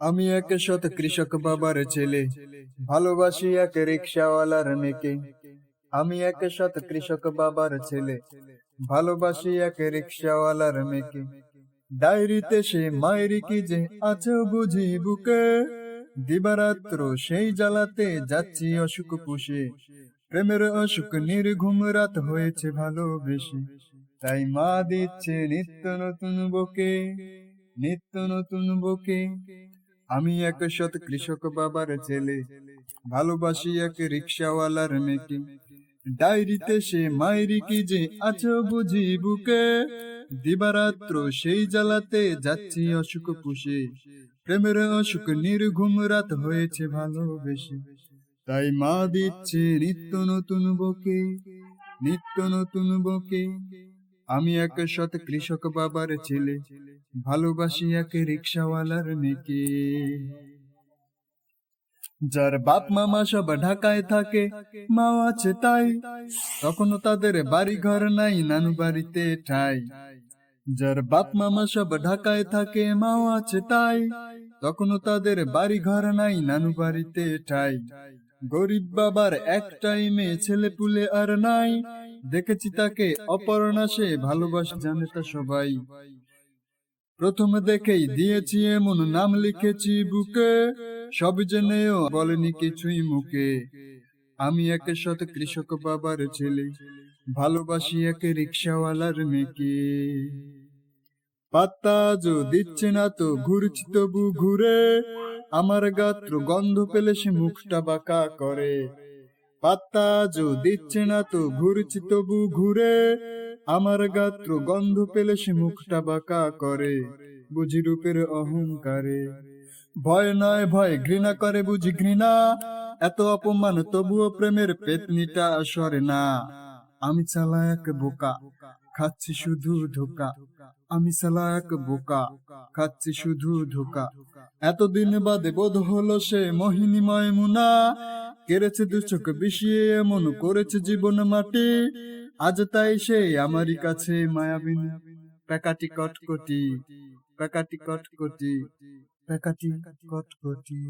আমি এক শত কৃষক বাবার ছেলে, ভালোবাসি এক রিক্সাওয়ালার মেয়েকে। আমি এক শত কৃষক বাবার ছেলে, ভালোবাসি এক রিক্সাওয়ালার মেয়েকে। ডায়েরিতে সে মায়েরি কি যে আছে বুঝি বুকে, দিবারাত্র সেই জ্বালাতে যাচ্ছি অসুখ পুষে। প্রেমের অসুখ নির্ঘুম রাত হয়েছে ভালোবেসে, তাই মা দিচ্ছে নিত্য নতুন বকে, নিত্য নতুন বকে। আমি এক শত কৃষক বাবার ছেলে, ভালোবাসি এক রিক্সাওয়ালার মেয়েকে। ডায়েরিতে সে মায়েরি কি যে আছো বুঝি বুকে, দিবারাত্র সেই জ্বালাতে যাচ্ছি অসুখ পুষে। প্রেমের অসুখ নির্ঘুম রাত হয়েছে ভালোবেসে, তাই মা দিচ্ছে নিত্য নতুন বকে, নিত্য নতুন বকে। আমি এক শত কৃষক বাবার ছেলে, ভালোবাসি এক রিক্সাওয়ালার মেয়েকে। যার বাপ মামা সব ঢাকায় থাকে, মাও আছে তাই, তখনও তাদের বাড়ি ঘর নাই, নানু বাড়িতে ঠাই। যার বাপ মামা সব ঢাকায় থাকে, মাও আছে তাই, তখনও তাদের বাড়ি ঘর নাই, নানু বাড়িতে ঠাই। গরিব বাবার একটাই মেয়ে, ছেলে পুলে আর নাই, দেখেছি তাকে অপর্ণা, সে ভালোবাসা জানে তা সবাই। প্রথম দেখেই দিয়েছি এমন নাম লিখেছি বুকে, সব জেনেও বলেনি কিছুই মুখে। আমি এক শত কৃষক বাবার ছেলে, ভালোবাসি এক রিক্সাওয়ালার মেয়েকে। পাত্তা যো দিচ্ছে না তো ঘুরছি তবু ঘুরে, আমার গাত্র গন্ধ পেলে সে মুখটা বাঁকা করে। পাত্তা যো দিচ্ছে না তো ঘুরছি তবু ঘুরে, আমার গাত্র গন্ধ পেলে সে মুখটা বাঁকা করে, বুঝি রূপের অহংকারে। ভয় নয় ভয়, ঘৃণা করে বুঝি ঘৃণা, এত অপমান তবুও প্রেমের পেতনিটা সরে না। আমি চালা এক বোকা, খাচ্ছি শুধু ধোকা, আমি চালা এক বোকা, খাচ্ছি শুধু ধোকা। এতদিন বাদে বোধ হলো সে মোহিনী ময়মুনা, কেড়েছে দু চোখ বিষিয়ে এমন করেছে জীবন মাটি। আজ তাই সে আমারই কাছে মায়াবিনী, প্যাকাটি কটকটি, প্যাকাটি কটকটি, প্যাকাটি কটকটি।